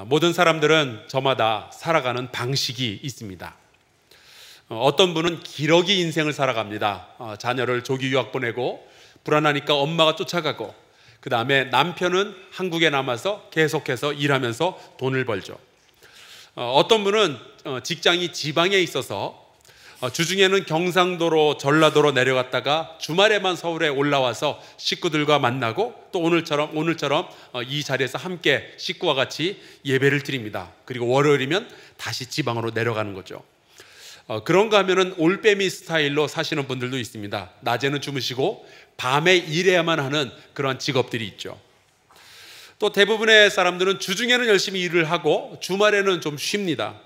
모든 사람들은 저마다 살아가는 방식이 있습니다. 어떤 분은 기러기 인생을 살아갑니다. 자녀를 조기 유학 보내고 불안하니까 엄마가 쫓아가고, 그 다음에 남편은 한국에 남아서 계속해서 일하면서 돈을 벌죠. 어떤 분은 직장이 지방에 있어서 주중에는 경상도로 전라도로 내려갔다가 주말에만 서울에 올라와서 식구들과 만나고, 또 오늘처럼 이 자리에서 함께 식구와 같이 예배를 드립니다. 그리고 월요일이면 다시 지방으로 내려가는 거죠. 그런가 하면은 올빼미 스타일로 사시는 분들도 있습니다. 낮에는 주무시고 밤에 일해야만 하는 그런 직업들이 있죠. 또 대부분의 사람들은 주중에는 열심히 일을 하고 주말에는 좀 쉽니다.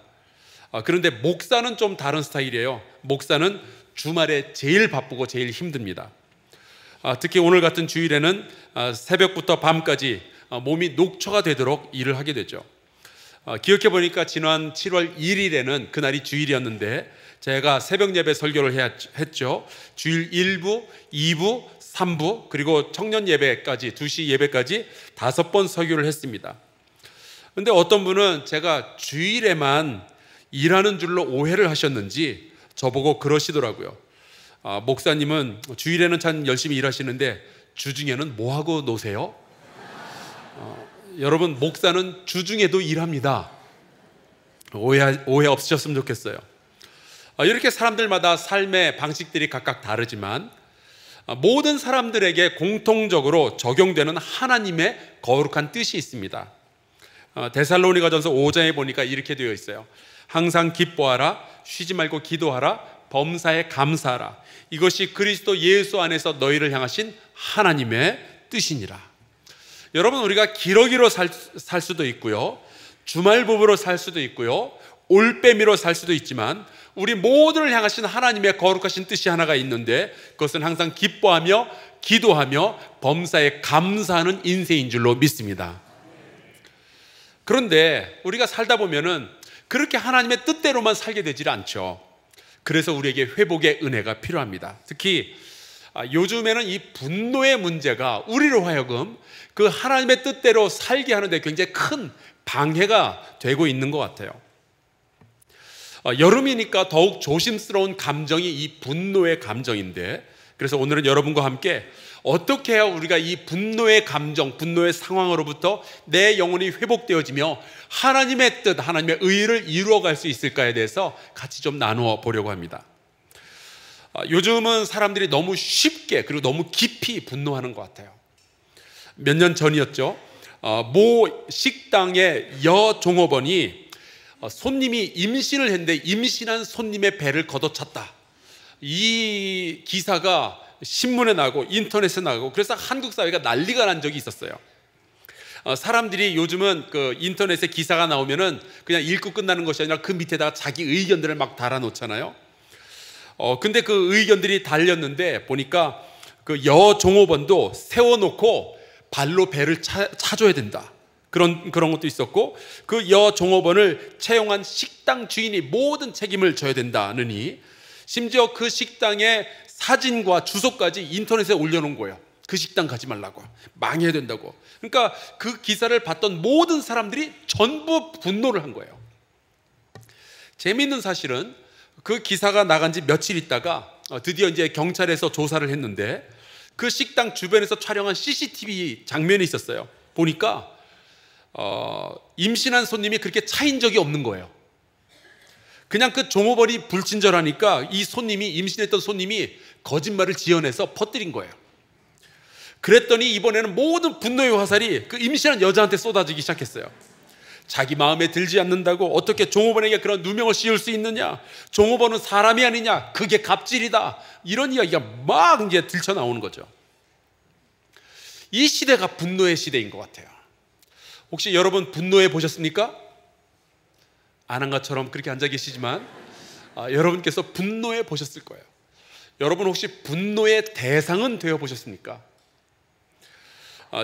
그런데 목사는 좀 다른 스타일이에요. 목사는 주말에 제일 바쁘고 제일 힘듭니다. 특히 오늘 같은 주일에는 새벽부터 밤까지 몸이 녹초가 되도록 일을 하게 되죠. 기억해 보니까 지난 7월 1일에는 그날이 주일이었는데 제가 새벽 예배 설교를 했죠. 주일 1부, 2부, 3부, 그리고 청년 예배까지 2시 예배까지 5번 설교를 했습니다. 그런데 어떤 분은 제가 주일에만 일하는 줄로 오해를 하셨는지 저보고 그러시더라고요. 목사님은 주일에는 참 열심히 일하시는데 주중에는 뭐하고 노세요? 여러분, 목사는 주중에도 일합니다. 오해 없으셨으면 좋겠어요. 이렇게 사람들마다 삶의 방식들이 각각 다르지만 모든 사람들에게 공통적으로 적용되는 하나님의 거룩한 뜻이 있습니다. 데살로니가전서 5장에 보니까 이렇게 되어 있어요. 항상 기뻐하라, 쉬지 말고 기도하라, 범사에 감사하라. 이것이 그리스도 예수 안에서 너희를 향하신 하나님의 뜻이니라. 여러분, 우리가 기러기로 살 수도 있고요, 주말 부부로 살 수도 있고요, 올빼미로 살 수도 있지만 우리 모두를 향하신 하나님의 거룩하신 뜻이 하나가 있는데, 그것은 항상 기뻐하며 기도하며 범사에 감사하는 인생인 줄로 믿습니다. 그런데 우리가 살다 보면은 그렇게 하나님의 뜻대로만 살게 되질 않죠. 그래서 우리에게 회복의 은혜가 필요합니다. 특히 요즘에는 이 분노의 문제가 우리로 하여금 그 하나님의 뜻대로 살게 하는데 굉장히 큰 방해가 되고 있는 것 같아요. 여름이니까 더욱 조심스러운 감정이 이 분노의 감정인데, 그래서 오늘은 여러분과 함께 어떻게 해야 우리가 이 분노의 감정, 분노의 상황으로부터 내 영혼이 회복되어지며 하나님의 뜻, 하나님의 의를 이루어갈 수 있을까에 대해서 같이 좀 나누어 보려고 합니다. 요즘은 사람들이 너무 쉽게 그리고 너무 깊이 분노하는 것 같아요. 몇 년 전이었죠. 모 식당의 여종업원이 손님이 임신을 했는데 임신한 손님의 배를 걷어찼다. 이 기사가 신문에 나고 인터넷에 나가고, 그래서 한국 사회가 난리가 난 적이 있었어요. 사람들이 요즘은 그 인터넷에 기사가 나오면은 그냥 읽고 끝나는 것이 아니라 그 밑에다가 자기 의견들을 막 달아놓잖아요. 근데 그 의견들이 달렸는데 보니까 그 여종업원도 세워놓고 발로 배를 차줘야 된다. 그런 것도 있었고, 그 여종업원을 채용한 식당 주인이 모든 책임을 져야 된다느니, 심지어 그 식당의 사진과 주소까지 인터넷에 올려놓은 거예요. 그 식당 가지 말라고, 망해야 된다고. 그러니까 그 기사를 봤던 모든 사람들이 전부 분노를 한 거예요. 재미있는 사실은 그 기사가 나간 지 며칠 있다가 드디어 이제 경찰에서 조사를 했는데 그 식당 주변에서 촬영한 CCTV 장면이 있었어요. 보니까 임신한 손님이 그렇게 차인 적이 없는 거예요. 그냥 그 종업원이 불친절하니까 이 손님이, 임신했던 손님이 거짓말을 지어내서 퍼뜨린 거예요. 그랬더니 이번에는 모든 분노의 화살이 그 임신한 여자한테 쏟아지기 시작했어요. 자기 마음에 들지 않는다고 어떻게 종업원에게 그런 누명을 씌울 수 있느냐, 종업원은 사람이 아니냐, 그게 갑질이다, 이런 이야기가 막 이제 들쳐 나오는 거죠. 이 시대가 분노의 시대인 것 같아요. 혹시 여러분 분노해 보셨습니까? 안 한 것처럼 그렇게 앉아 계시지만 여러분께서 분노해 보셨을 거예요. 여러분 혹시 분노의 대상은 되어 보셨습니까?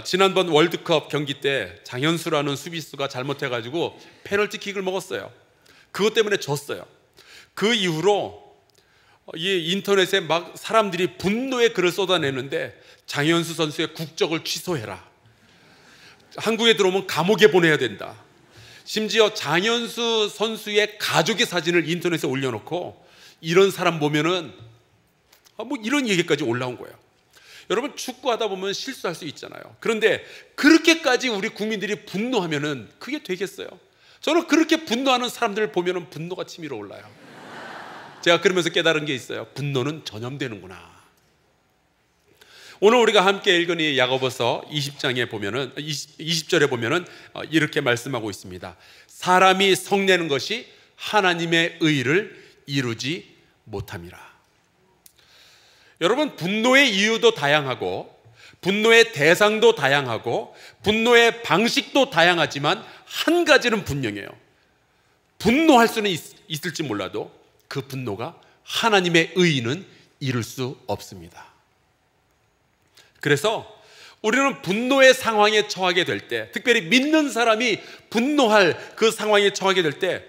지난번 월드컵 경기 때 장현수라는 수비수가 잘못해가지고 페널티킥을 먹었어요. 그것 때문에 졌어요. 그 이후로 이 인터넷에 막 사람들이 분노의 글을 쏟아내는데, 장현수 선수의 국적을 취소해라, 한국에 들어오면 감옥에 보내야 된다, 심지어 장현수 선수의 가족의 사진을 인터넷에 올려놓고 이런 사람 보면은 뭐 이런 얘기까지 올라온 거예요. 여러분, 축구하다 보면 실수할 수 있잖아요. 그런데 그렇게까지 우리 국민들이 분노하면은 그게 되겠어요? 저는 그렇게 분노하는 사람들을 보면은 분노가 치밀어 올라요. 제가 그러면서 깨달은 게 있어요. 분노는 전염되는구나. 오늘 우리가 함께 읽은 이 야고보서 20장에 보면은 20절에 보면은 이렇게 말씀하고 있습니다. 사람이 성내는 것이 하나님의 의를 이루지 못함이라. 여러분, 분노의 이유도 다양하고 분노의 대상도 다양하고 분노의 방식도 다양하지만 한 가지는 분명해요. 분노할 수는 있을지 몰라도 그 분노가 하나님의 의는 이룰 수 없습니다. 그래서 우리는 분노의 상황에 처하게 될 때, 특별히 믿는 사람이 분노할 그 상황에 처하게 될 때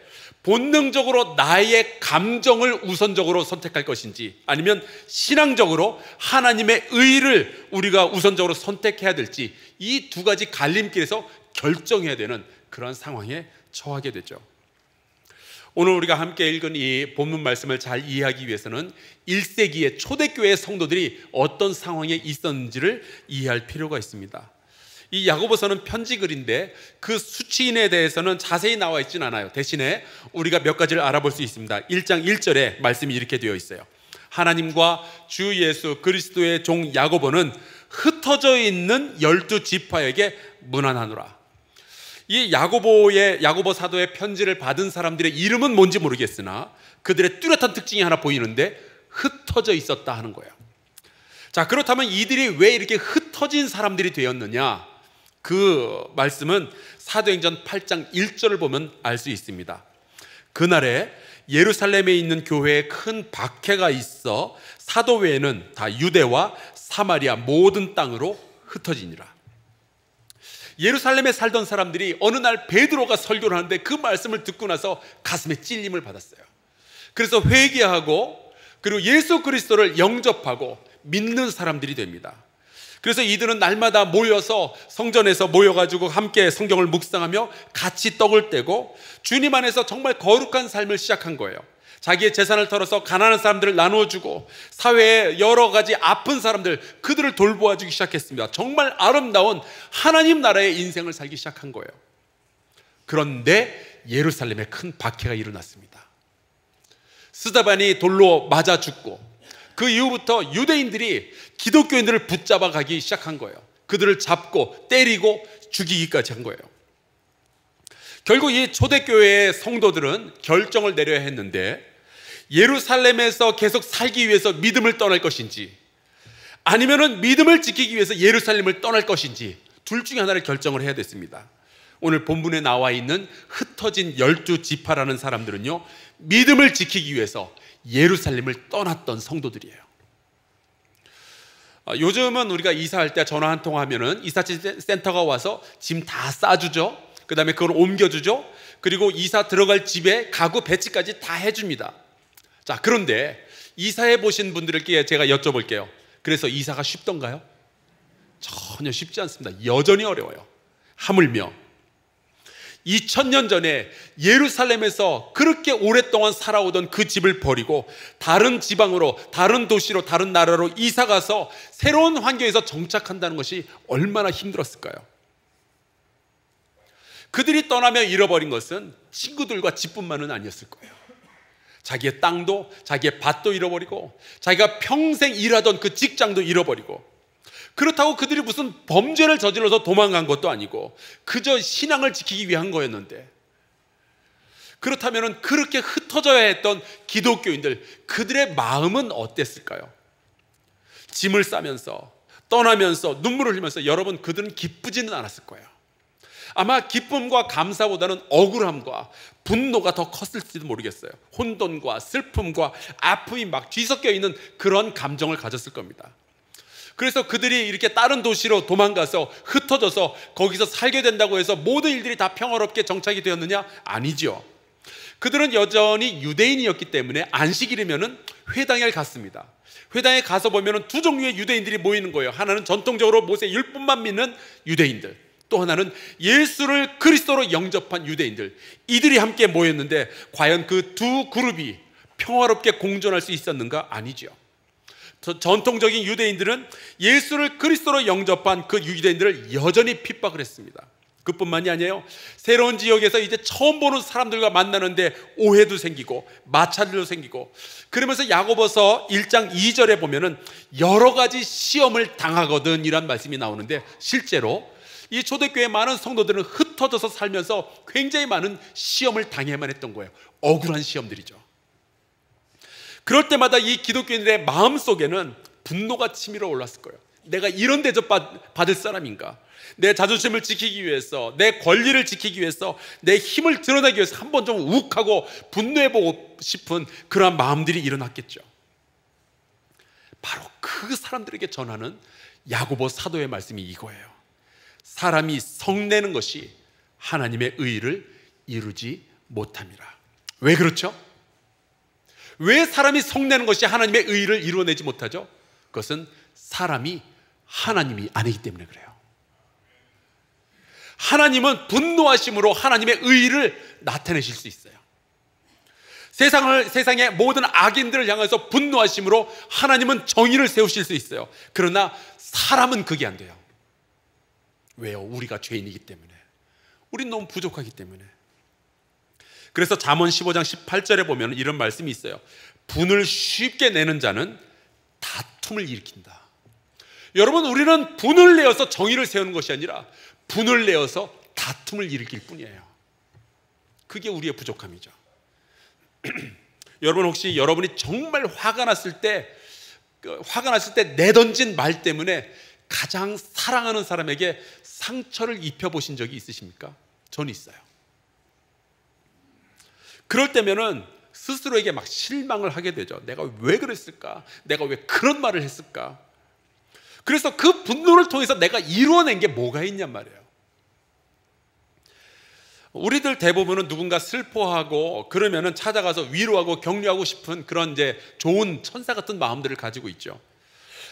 본능적으로 나의 감정을 우선적으로 선택할 것인지, 아니면 신앙적으로 하나님의 의를 우리가 우선적으로 선택해야 될지, 이 두 가지 갈림길에서 결정해야 되는 그런 상황에 처하게 되죠. 오늘 우리가 함께 읽은 이 본문 말씀을 잘 이해하기 위해서는 1세기의 초대교회 성도들이 어떤 상황에 있었는지를 이해할 필요가 있습니다. 이 야고보서는 편지글인데 그 수치인에 대해서는 자세히 나와 있지는 않아요. 대신에 우리가 몇 가지를 알아볼 수 있습니다. 1장 1절에 말씀이 이렇게 되어 있어요. 하나님과 주 예수 그리스도의 종 야고보는 흩어져 있는 12지파에게 문안하노라. 이 야고보 사도의 편지를 받은 사람들의 이름은 뭔지 모르겠으나 그들의 뚜렷한 특징이 하나 보이는데 흩어져 있었다 하는 거예요. 자, 그렇다면 이들이 왜 이렇게 흩어진 사람들이 되었느냐? 그 말씀은 사도행전 8장 1절을 보면 알 수 있습니다. 그날에 예루살렘에 있는 교회에 큰 박해가 있어 사도 외에는 다 유대와 사마리아 모든 땅으로 흩어지니라. 예루살렘에 살던 사람들이 어느 날 베드로가 설교를 하는데 그 말씀을 듣고 나서 가슴에 찔림을 받았어요. 그래서 회개하고 그리고 예수 그리스도를 영접하고 믿는 사람들이 됩니다. 그래서 이들은 날마다 모여서 성전에서 모여가지고 함께 성경을 묵상하며 같이 떡을 떼고 주님 안에서 정말 거룩한 삶을 시작한 거예요. 자기의 재산을 털어서 가난한 사람들을 나누어주고 사회에 여러 가지 아픈 사람들, 그들을 돌보아주기 시작했습니다. 정말 아름다운 하나님 나라의 인생을 살기 시작한 거예요. 그런데 예루살렘에 큰 박해가 일어났습니다. 스데반이 돌로 맞아 죽고 그 이후부터 유대인들이 기독교인들을 붙잡아 가기 시작한 거예요. 그들을 잡고 때리고 죽이기까지 한 거예요. 결국 이 초대교회의 성도들은 결정을 내려야 했는데 예루살렘에서 계속 살기 위해서 믿음을 떠날 것인지 아니면은 믿음을 지키기 위해서 예루살렘을 떠날 것인지 둘 중에 하나를 결정을 해야 됐습니다. 오늘 본문에 나와 있는 흩어진 12지파라는 사람들은요, 믿음을 지키기 위해서 예루살렘을 떠났던 성도들이에요. 요즘은 우리가 이사할 때 전화 한 통 하면은 이사치 센터가 와서 짐 다 싸주죠. 그 다음에 그걸 옮겨주죠. 그리고 이사 들어갈 집에 가구 배치까지 다 해줍니다. 자, 그런데 이사해 보신 분들께 제가 여쭤볼게요. 그래서 이사가 쉽던가요? 전혀 쉽지 않습니다. 여전히 어려워요. 하물며 2000년 전에 예루살렘에서 그렇게 오랫동안 살아오던 그 집을 버리고 다른 지방으로, 다른 도시로, 다른 나라로 이사가서 새로운 환경에서 정착한다는 것이 얼마나 힘들었을까요? 그들이 떠나며 잃어버린 것은 친구들과 집뿐만은 아니었을 거예요. 자기의 땅도, 자기의 밭도 잃어버리고 자기가 평생 일하던 그 직장도 잃어버리고, 그렇다고 그들이 무슨 범죄를 저질러서 도망간 것도 아니고 그저 신앙을 지키기 위한 거였는데, 그렇다면 그렇게 흩어져야 했던 기독교인들, 그들의 마음은 어땠을까요? 짐을 싸면서 떠나면서 눈물을 흘리면서 여러분, 그들은 기쁘지는 않았을 거예요. 아마 기쁨과 감사보다는 억울함과 분노가 더 컸을지도 모르겠어요. 혼돈과 슬픔과 아픔이 막 뒤섞여 있는 그런 감정을 가졌을 겁니다. 그래서 그들이 이렇게 다른 도시로 도망가서 흩어져서 거기서 살게 된다고 해서 모든 일들이 다 평화롭게 정착이 되었느냐? 아니죠. 그들은 여전히 유대인이었기 때문에 안식일이면은 회당에 갔습니다. 회당에 가서 보면은 두 종류의 유대인들이 모이는 거예요. 하나는 전통적으로 모세 율법만 믿는 유대인들, 또 하나는 예수를 그리스도로 영접한 유대인들, 이들이 함께 모였는데 과연 그 두 그룹이 평화롭게 공존할 수 있었는가? 아니죠. 전통적인 유대인들은 예수를 그리스도로 영접한 그 유대인들을 여전히 핍박을 했습니다. 그뿐만이 아니에요. 새로운 지역에서 이제 처음 보는 사람들과 만나는데 오해도 생기고 마찰도 생기고, 그러면서 야고보서 1장 2절에 보면은 여러 가지 시험을 당하거든 이란 말씀이 나오는데, 실제로 이 초대교회 많은 성도들은 흩어져서 살면서 굉장히 많은 시험을 당해야만 했던 거예요. 억울한 시험들이죠. 그럴 때마다 이 기독교인들의 마음속에는 분노가 치밀어 올랐을 거예요. 내가 이런 대접 받을 사람인가? 내 자존심을 지키기 위해서, 내 권리를 지키기 위해서, 내 힘을 드러내기 위해서 한번 좀 욱하고 분노해보고 싶은 그러한 마음들이 일어났겠죠. 바로 그 사람들에게 전하는 야고보 사도의 말씀이 이거예요. 사람이 성내는 것이 하나님의 의를 이루지 못함이라. 왜 그렇죠? 왜 사람이 성내는 것이 하나님의 의를 이루어내지 못하죠? 그것은 사람이 하나님이 아니기 때문에 그래요. 하나님은 분노하심으로 하나님의 의를 나타내실 수 있어요. 세상의 모든 악인들을 향해서 분노하심으로 하나님은 정의를 세우실 수 있어요. 그러나 사람은 그게 안 돼요. 왜요? 우리가 죄인이기 때문에. 우린 너무 부족하기 때문에. 그래서 잠언 15장 18절에 보면 이런 말씀이 있어요. 분을 쉽게 내는 자는 다툼을 일으킨다. 여러분, 우리는 분을 내어서 정의를 세우는 것이 아니라 분을 내어서 다툼을 일으킬 뿐이에요. 그게 우리의 부족함이죠. 여러분, 혹시 여러분이 정말 화가 났을 때 내던진 말 때문에 가장 사랑하는 사람에게 상처를 입혀보신 적이 있으십니까? 전 있어요. 그럴 때면은 스스로에게 막 실망을 하게 되죠. 내가 왜 그랬을까? 내가 왜 그런 말을 했을까? 그래서 그 분노를 통해서 내가 이루어낸 게 뭐가 있냔 말이에요. 우리들 대부분은 누군가 슬퍼하고 그러면은 찾아가서 위로하고 격려하고 싶은 그런 이제 좋은 천사 같은 마음들을 가지고 있죠.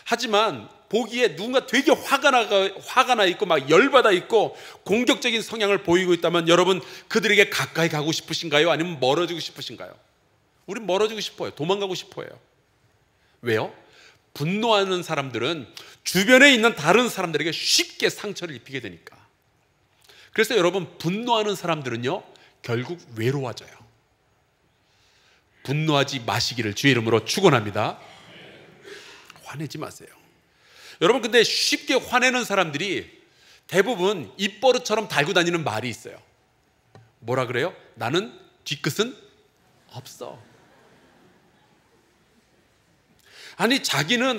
하지만 보기에 누군가 되게 화가 나 있고 막 열받아 있고 공격적인 성향을 보이고 있다면 여러분, 그들에게 가까이 가고 싶으신가요? 아니면 멀어지고 싶으신가요? 우린 멀어지고 싶어요. 도망가고 싶어요. 왜요? 분노하는 사람들은 주변에 있는 다른 사람들에게 쉽게 상처를 입히게 되니까. 그래서 여러분, 분노하는 사람들은요 결국 외로워져요. 분노하지 마시기를 주의 이름으로 축원합니다. 화내지 마세요. 여러분, 근데 쉽게 화내는 사람들이 대부분 입버릇처럼 달고 다니는 말이 있어요. 뭐라 그래요? 나는 뒤끝은 없어. 아니, 자기는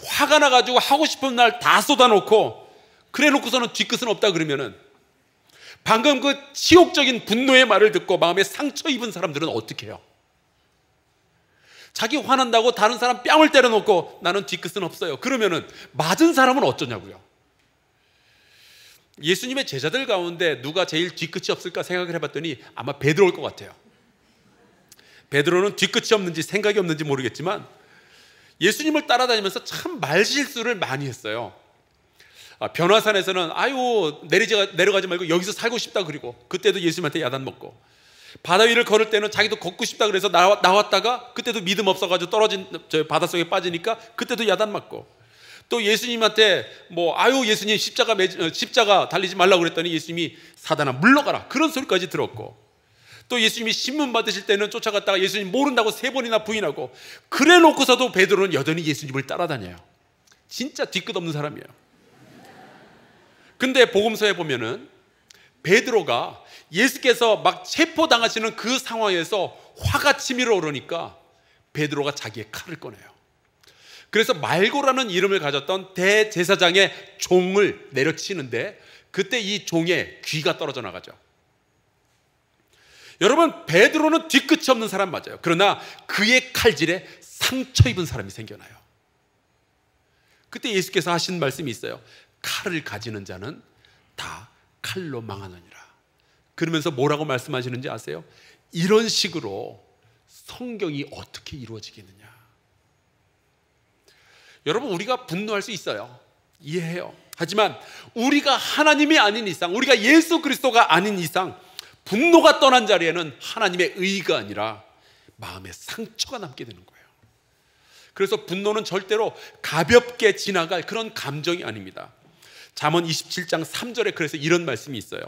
화가 나가지고 하고 싶은 날 다 쏟아놓고 그래 놓고서는 뒤끝은 없다 그러면은, 방금 그 치욕적인 분노의 말을 듣고 마음에 상처 입은 사람들은 어떻게 해요? 자기 화난다고 다른 사람 뺨을 때려놓고 나는 뒤끝은 없어요. 그러면은 맞은 사람은 어쩌냐고요? 예수님의 제자들 가운데 누가 제일 뒤끝이 없을까 생각을 해봤더니 아마 베드로일 것 같아요. 베드로는 뒤끝이 없는지 생각이 없는지 모르겠지만 예수님을 따라다니면서 참 말실수를 많이 했어요. 변화산에서는 아유 내려가지 말고 여기서 살고 싶다 그리고 그때도 예수님한테 야단 먹고, 바다 위를 걸을 때는 자기도 걷고 싶다 그래서 나왔다가 그때도 믿음 없어가지고 떨어진 바닷속에 빠지니까 그때도 야단 맞고, 또 예수님한테 아유 예수님 십자가 달리지 말라고 그랬더니 예수님이 사단아 물러가라 그런 소리까지 들었고, 또 예수님이 신문 받으실 때는 쫓아갔다가 예수님 모른다고 3번이나 부인하고, 그래 놓고서도 베드로는 여전히 예수님을 따라다녀요. 진짜 뒤끝 없는 사람이에요. 근데 복음서에 보면은 베드로가 예수께서 막 체포당하시는 그 상황에서 화가 치밀어 오르니까 베드로가 자기의 칼을 꺼내요. 그래서 말고라는 이름을 가졌던 대제사장의 종을 내려치는데 그때 이 종의 귀가 떨어져 나가죠. 여러분, 베드로는 뒤끝이 없는 사람 맞아요. 그러나 그의 칼질에 상처 입은 사람이 생겨나요. 그때 예수께서 하신 말씀이 있어요. 칼을 가지는 자는 다 칼로 망하느니라. 그러면서 뭐라고 말씀하시는지 아세요? 이런 식으로 성경이 어떻게 이루어지겠느냐. 여러분, 우리가 분노할 수 있어요. 이해해요. 하지만 우리가 하나님이 아닌 이상, 우리가 예수 그리스도가 아닌 이상 분노가 떠난 자리에는 하나님의 의가 아니라 마음의 상처가 남게 되는 거예요. 그래서 분노는 절대로 가볍게 지나갈 그런 감정이 아닙니다. 잠언 27장 3절에 그래서 이런 말씀이 있어요.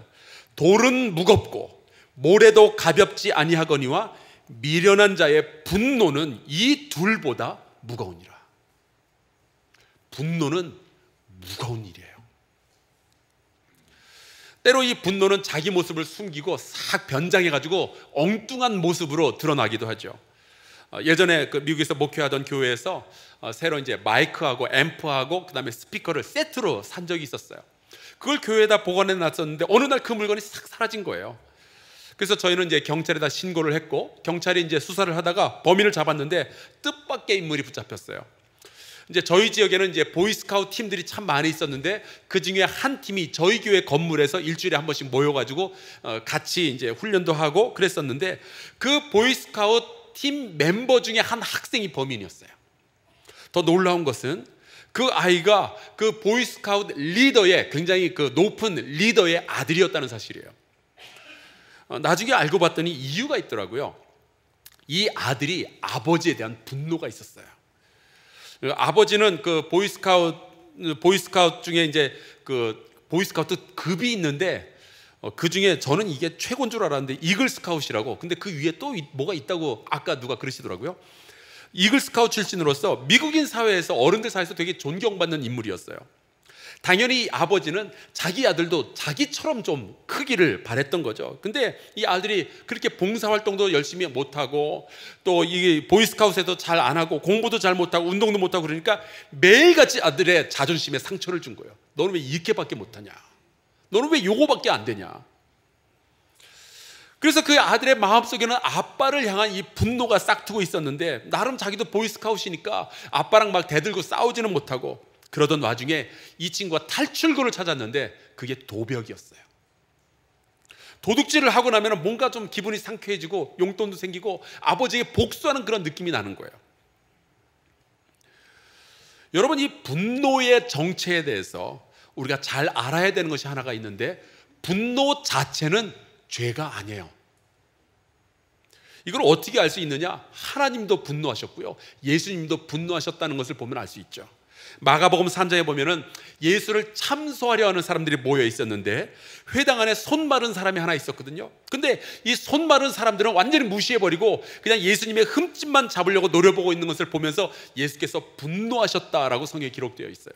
돌은 무겁고 모래도 가볍지 아니하거니와 미련한 자의 분노는 이 둘보다 무거우니라. 분노는 무거운 일이에요. 때로 이 분노는 자기 모습을 숨기고 싹 변장해가지고 엉뚱한 모습으로 드러나기도 하죠. 예전에 그 미국에서 목회하던 교회에서 새로 이제 마이크하고 앰프하고 그다음에 스피커를 세트로 산 적이 있었어요. 그걸 교회에다 보관해 놨었는데 어느 날 그 물건이 싹 사라진 거예요. 그래서 저희는 이제 경찰에다 신고를 했고 경찰이 이제 수사를 하다가 범인을 잡았는데 뜻밖의 인물이 붙잡혔어요. 이제 저희 지역에는 이제 보이스카우트 팀들이 참 많이 있었는데 그 중에 한 팀이 저희 교회 건물에서 일주일에 한 번씩 모여가지고 같이 이제 훈련도 하고 그랬었는데 그 보이스카우트 팀 멤버 중에 한 학생이 범인이었어요. 더 놀라운 것은 그 아이가 그 보이스카우트 리더의 굉장히 그 높은 리더의 아들이었다는 사실이에요. 나중에 알고 봤더니 이유가 있더라고요. 이 아들이 아버지에 대한 분노가 있었어요. 아버지는 그 보이스카우트 중에 이제 그 보이스카우트 급이 있는데 그 중에 저는 이게 최고인 줄 알았는데 이글스카웃이라고, 근데 그 위에 또 뭐가 있다고 아까 누가 그러시더라고요. 이글스카웃 출신으로서 미국인 사회에서 어른들 사이에서 되게 존경받는 인물이었어요. 당연히 아버지는 자기 아들도 자기처럼 좀 크기를 바랬던 거죠. 근데 이 아들이 그렇게 봉사활동도 열심히 못하고 또 이 보이스카웃에도 잘 안 하고 공부도 잘 못하고 운동도 못하고 그러니까 매일같이 아들의 자존심에 상처를 준 거예요. 너는 왜 이렇게밖에 못하냐? 너는 왜 요거밖에 안 되냐? 그래서 그 아들의 마음속에는 아빠를 향한 이 분노가 싹트고 있었는데 나름 자기도 보이스카웃이니까 아빠랑 막 대들고 싸우지는 못하고 그러던 와중에 이 친구가 탈출구를 찾았는데 그게 도벽이었어요. 도둑질을 하고 나면 뭔가 좀 기분이 상쾌해지고 용돈도 생기고 아버지에게 복수하는 그런 느낌이 나는 거예요. 여러분, 이 분노의 정체에 대해서 우리가 잘 알아야 되는 것이 하나가 있는데 분노 자체는 죄가 아니에요. 이걸 어떻게 알 수 있느냐? 하나님도 분노하셨고요, 예수님도 분노하셨다는 것을 보면 알 수 있죠. 마가복음 3장에 보면은 예수를 참소하려 하는 사람들이 모여 있었는데 회당 안에 손 마른 사람이 하나 있었거든요. 근데 이 손 마른 사람들은 완전히 무시해버리고 그냥 예수님의 흠집만 잡으려고 노려보고 있는 것을 보면서 예수께서 분노하셨다라고 성경에 기록되어 있어요.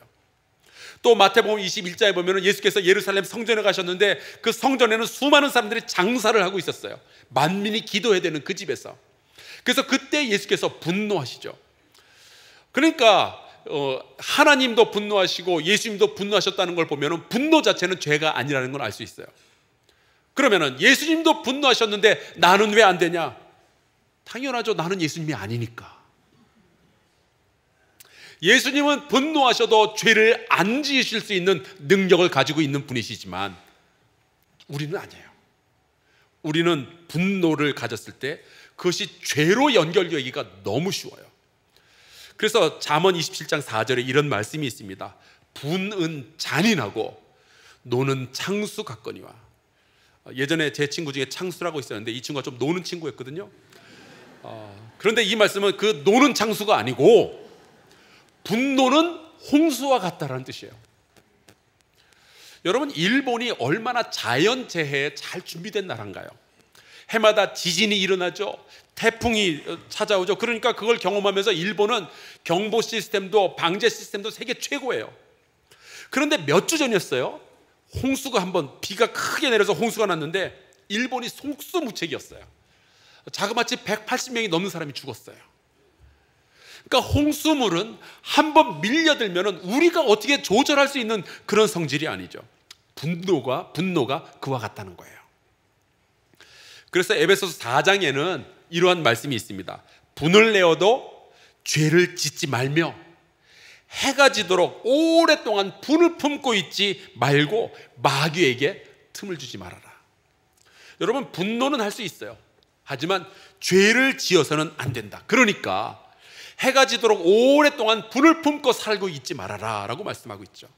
또 마태복음 21장에 보면은 예수께서 예루살렘 성전에 가셨는데 그 성전에는 수많은 사람들이 장사를 하고 있었어요. 만민이 기도해야 되는 그 집에서. 그래서 그때 예수께서 분노하시죠. 그러니까 하나님도 분노하시고 예수님도 분노하셨다는 걸 보면은 분노 자체는 죄가 아니라는 걸 알 수 있어요. 그러면은 예수님도 분노하셨는데 나는 왜 안 되냐? 당연하죠. 나는 예수님이 아니니까. 예수님은 분노하셔도 죄를 안 지으실 수 있는 능력을 가지고 있는 분이시지만 우리는 아니에요. 우리는 분노를 가졌을 때 그것이 죄로 연결되기가 너무 쉬워요. 그래서 잠언 27장 4절에 이런 말씀이 있습니다. 분은 잔인하고 노는 창수 같거니와. 예전에 제 친구 중에 창수라고 있었는데 이 친구가 좀 노는 친구였거든요. 그런데 이 말씀은 그 노는 창수가 아니고 분노는 홍수와 같다라는 뜻이에요. 여러분, 일본이 얼마나 자연재해에 잘 준비된 나라인가요? 해마다 지진이 일어나죠. 태풍이 찾아오죠. 그러니까 그걸 경험하면서 일본은 경보 시스템도 방제 시스템도 세계 최고예요. 그런데 몇 주 전이었어요. 홍수가 한번 비가 크게 내려서 홍수가 났는데 일본이 속수무책이었어요. 자그마치 180명이 넘는 사람이 죽었어요. 그러니까 홍수물은 한번 밀려들면 우리가 어떻게 조절할 수 있는 그런 성질이 아니죠. 분노가 그와 같다는 거예요. 그래서 에베소서 4장에는 이러한 말씀이 있습니다. 분을 내어도 죄를 짓지 말며 해가 지도록 오랫동안 분을 품고 있지 말고 마귀에게 틈을 주지 말아라. 여러분, 분노는 할 수 있어요. 하지만 죄를 지어서는 안 된다. 그러니까 해가 지도록 오랫동안 분을 품고 살고 있지 말아라 라고 말씀하고 있죠.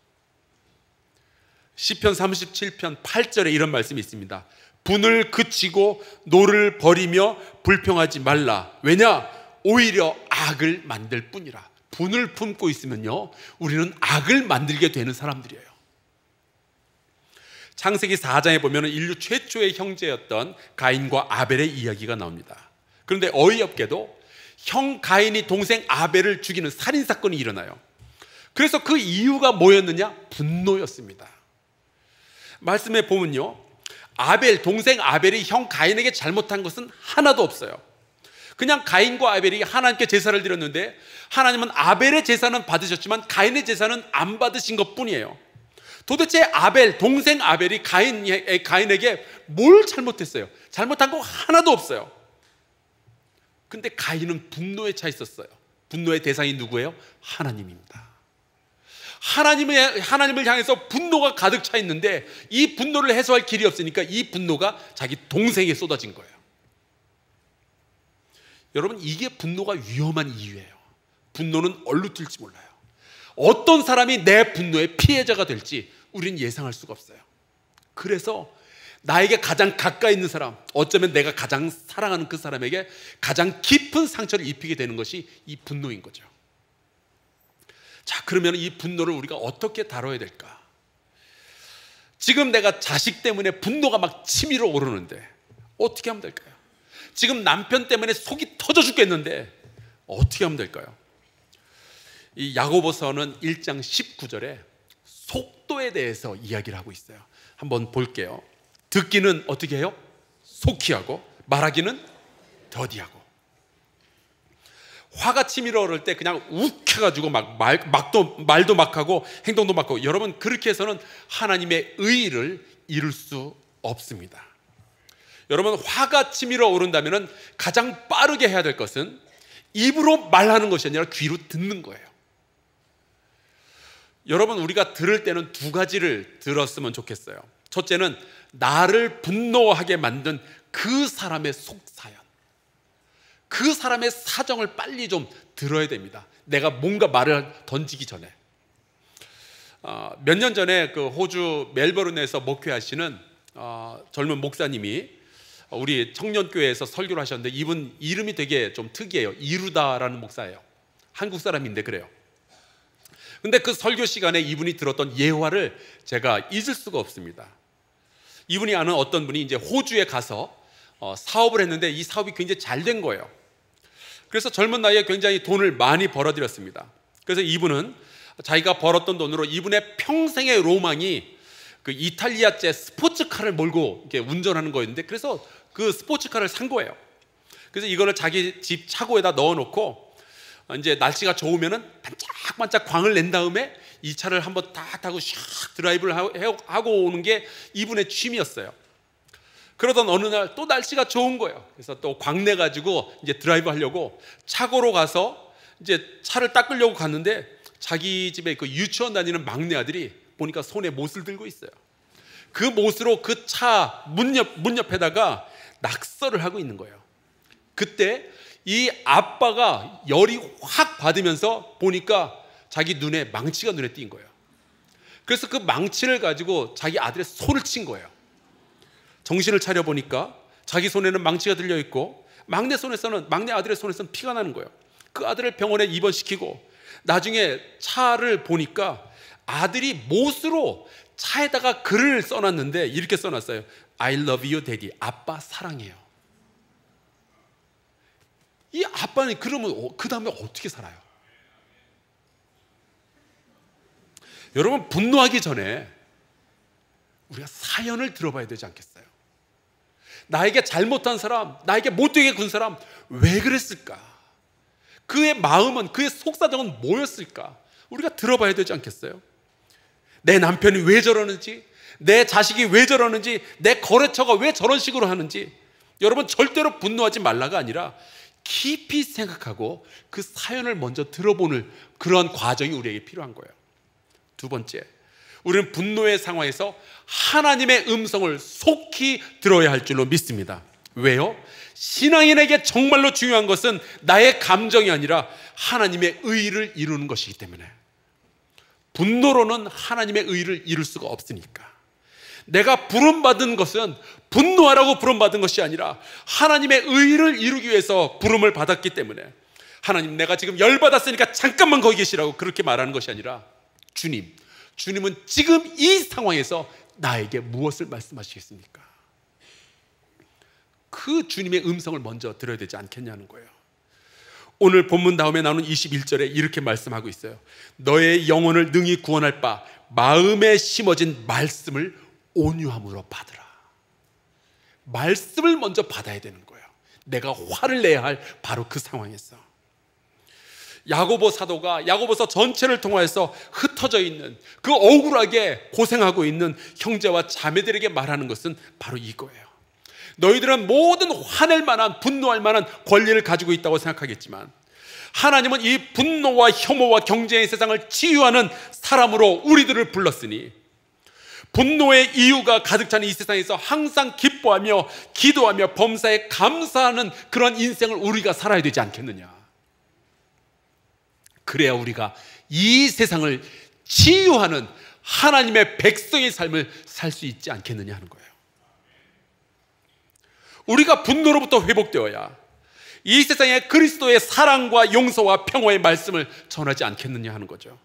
시편 37편 8절에 이런 말씀이 있습니다. 분을 그치고 노를 버리며 불평하지 말라. 왜냐? 오히려 악을 만들 뿐이라. 분을 품고 있으면요, 우리는 악을 만들게 되는 사람들이에요. 창세기 4장에 보면 인류 최초의 형제였던 가인과 아벨의 이야기가 나옵니다. 그런데 어이없게도 형 가인이 동생 아벨을 죽이는 살인사건이 일어나요. 그래서 그 이유가 뭐였느냐? 분노였습니다. 말씀에 보면요, 동생 아벨이 형 가인에게 잘못한 것은 하나도 없어요. 그냥 가인과 아벨이 하나님께 제사를 드렸는데 하나님은 아벨의 제사는 받으셨지만 가인의 제사는 안 받으신 것뿐이에요. 도대체 동생 아벨이 가인에게 뭘 잘못했어요? 잘못한 거 하나도 없어요. 근데 가인은 분노에 차 있었어요. 분노의 대상이 누구예요? 하나님입니다. 하나님을 향해서 분노가 가득 차 있는데 이 분노를 해소할 길이 없으니까 이 분노가 자기 동생에 쏟아진 거예요. 여러분, 이게 분노가 위험한 이유예요. 분노는 얼로 튈지 몰라요. 어떤 사람이 내 분노의 피해자가 될지 우리는 예상할 수가 없어요. 그래서 나에게 가장 가까이 있는 사람, 어쩌면 내가 가장 사랑하는 그 사람에게 가장 깊은 상처를 입히게 되는 것이 이 분노인 거죠. 자, 그러면 이 분노를 우리가 어떻게 다뤄야 될까? 지금 내가 자식 때문에 분노가 막 치밀어 오르는데 어떻게 하면 될까요? 지금 남편 때문에 속이 터져 죽겠는데 어떻게 하면 될까요? 이 야고보서는 1장 19절에 속도에 대해서 이야기를 하고 있어요. 한번 볼게요. 듣기는 어떻게 해요? 속히 하고 말하기는 더디하고. 화가 치밀어 오를 때 그냥 욱해가지고 말도 막 하고 행동도 막 하고, 여러분, 그렇게 해서는 하나님의 의를 이룰 수 없습니다. 여러분, 화가 치밀어 오른다면 가장 빠르게 해야 될 것은 입으로 말하는 것이 아니라 귀로 듣는 거예요. 여러분, 우리가 들을 때는 두 가지를 들었으면 좋겠어요. 첫째는 나를 분노하게 만든 그 사람의 속사연, 그 사람의 사정을 빨리 좀 들어야 됩니다. 내가 뭔가 말을 던지기 전에. 몇 년 전에 그 호주 멜버른에서 목회하시는 젊은 목사님이 우리 청년교회에서 설교를 하셨는데, 이분 이름이 되게 좀 특이해요. 이루다라는 목사예요. 한국 사람인데 그래요. 근데 그 설교 시간에 이분이 들었던 예화를 제가 잊을 수가 없습니다. 이분이 아는 어떤 분이 이제 호주에 가서 사업을 했는데 이 사업이 굉장히 잘 된 거예요. 그래서 젊은 나이에 굉장히 돈을 많이 벌어들였습니다. 그래서 이분은 자기가 벌었던 돈으로 이분의 평생의 로망이 그 이탈리아제 스포츠카를 몰고 이렇게 운전하는 거였는데, 그래서 그 스포츠카를 산 거예요. 그래서 이거를 자기 집 차고에다 넣어놓고 이제 날씨가 좋으면은 반짝반짝 광을 낸 다음에 이 차를 한번 다 타고 샥 드라이브를 하고 오는 게 이분의 취미였어요. 그러던 어느 날 또 날씨가 좋은 거예요. 그래서 또 광내 가지고 이제 드라이브 하려고 차고로 가서 이제 차를 닦으려고 갔는데 자기 집에 그 유치원 다니는 막내 아들이 보니까 손에 못을 들고 있어요. 그 못으로 그 차 문 옆에다가 낙서를 하고 있는 거예요. 그때 이 아빠가 열이 확 받으면서 보니까 자기 눈에 망치가 눈에 띈 거예요. 그래서 그 망치를 가지고 자기 아들의 손을 친 거예요. 정신을 차려 보니까 자기 손에는 망치가 들려 있고 막내 아들의 손에서는 피가 나는 거예요. 그 아들을 병원에 입원시키고 나중에 차를 보니까 아들이 못으로 차에다가 글을 써놨는데 이렇게 써놨어요. I love you, daddy. 아빠 사랑해요. 이 아빠는 그러면 그 다음에 어떻게 살아요? 여러분, 분노하기 전에 우리가 사연을 들어봐야 되지 않겠어요? 나에게 잘못한 사람, 나에게 못되게 군 사람 왜 그랬을까? 그의 마음은, 그의 속사정은 뭐였을까? 우리가 들어봐야 되지 않겠어요? 내 남편이 왜 저러는지, 내 자식이 왜 저러는지, 내 거래처가 왜 저런 식으로 하는지. 여러분, 절대로 분노하지 말라가 아니라 깊이 생각하고 그 사연을 먼저 들어보는 그런 과정이 우리에게 필요한 거예요. 두 번째, 우리는 분노의 상황에서 하나님의 음성을 속히 들어야 할 줄로 믿습니다. 왜요? 신앙인에게 정말로 중요한 것은 나의 감정이 아니라 하나님의 의를 이루는 것이기 때문에. 분노로는 하나님의 의를 이룰 수가 없으니까. 내가 부름받은 것은 분노하라고 부름받은 것이 아니라 하나님의 의를 이루기 위해서 부름을 받았기 때문에, 하나님 내가 지금 열받았으니까 잠깐만 거기 계시라고 그렇게 말하는 것이 아니라, 주님은 지금 이 상황에서 나에게 무엇을 말씀하시겠습니까? 그 주님의 음성을 먼저 들어야 되지 않겠냐는 거예요. 오늘 본문 다음에 나오는 21절에 이렇게 말씀하고 있어요. 너의 영혼을 능히 구원할 바 마음에 심어진 말씀을 온유함으로 받으라. 말씀을 먼저 받아야 되는 거예요. 내가 화를 내야 할 바로 그 상황에서. 야고보 사도가 야고보서 전체를 통하여서 흩어져 있는, 그 억울하게 고생하고 있는 형제와 자매들에게 말하는 것은 바로 이거예요. 너희들은 모든 화낼 만한, 분노할 만한 권리를 가지고 있다고 생각하겠지만, 하나님은 이 분노와 혐오와 경쟁의 세상을 치유하는 사람으로 우리들을 불렀으니, 분노의 이유가 가득 찬 이 세상에서 항상 기뻐하며 기도하며 범사에 감사하는 그런 인생을 우리가 살아야 되지 않겠느냐. 그래야 우리가 이 세상을 치유하는 하나님의 백성의 삶을 살 수 있지 않겠느냐 하는 거예요. 우리가 분노로부터 회복되어야 이 세상에 그리스도의 사랑과 용서와 평화의 말씀을 전하지 않겠느냐 하는 거죠.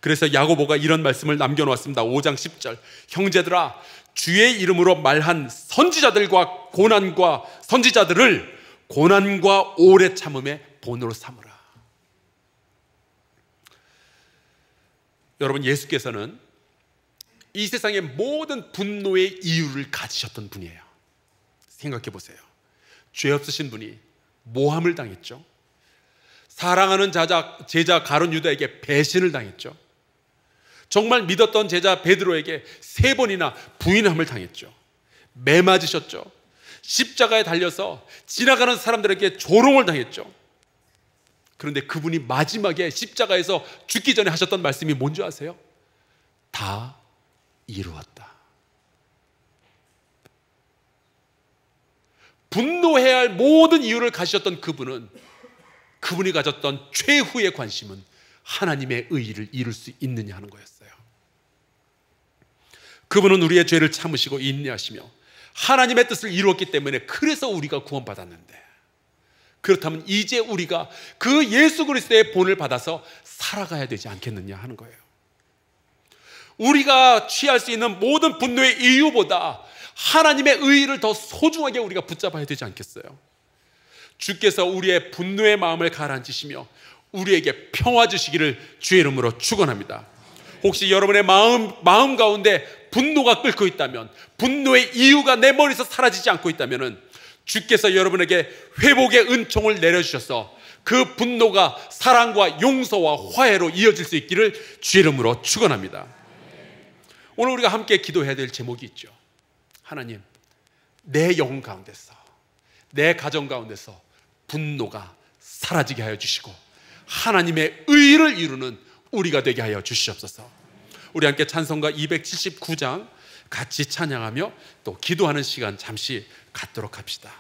그래서 야고보가 이런 말씀을 남겨놓았습니다. 5장 10절, 형제들아, 주의 이름으로 말한 선지자들과 선지자들을 고난과 오래 참음의 본으로 삼으라. 여러분, 예수께서는 이 세상의 모든 분노의 이유를 가지셨던 분이에요. 생각해 보세요. 죄 없으신 분이 모함을 당했죠. 사랑하는 제자 가룟 유다에게 배신을 당했죠. 정말 믿었던 제자 베드로에게 3번이나 부인함을 당했죠. 매 맞으셨죠. 십자가에 달려서 지나가는 사람들에게 조롱을 당했죠. 그런데 그분이 마지막에 십자가에서 죽기 전에 하셨던 말씀이 뭔지 아세요? 다 이루었다. 분노해야 할 모든 이유를 가지셨던 그분이 가졌던 최후의 관심은 하나님의 의의를 이룰 수 있느냐 하는 거였어요. 그분은 우리의 죄를 참으시고 인내하시며 하나님의 뜻을 이루었기 때문에, 그래서 우리가 구원받았는데, 그렇다면 이제 우리가 그 예수 그리스도의 본을 받아서 살아가야 되지 않겠느냐 하는 거예요. 우리가 취할 수 있는 모든 분노의 이유보다 하나님의 의의를 더 소중하게 우리가 붙잡아야 되지 않겠어요? 주께서 우리의 분노의 마음을 가라앉히시며 우리에게 평화 주시기를 주의 이름으로 축원합니다. 혹시 여러분의 마음 가운데 분노가 끓고 있다면, 분노의 이유가 내 머리에서 사라지지 않고 있다면, 주께서 여러분에게 회복의 은총을 내려주셔서 그 분노가 사랑과 용서와 화해로 이어질 수 있기를 주의 이름으로 축원합니다. 오늘 우리가 함께 기도해야 될 제목이 있죠. 하나님, 내 영혼 가운데서, 내 가정 가운데서 분노가 사라지게 하여 주시고 하나님의 의를 이루는 우리가 되게 하여 주시옵소서. 우리 함께 찬송가 279장 같이 찬양하며 또 기도하는 시간 잠시 갖도록 합시다.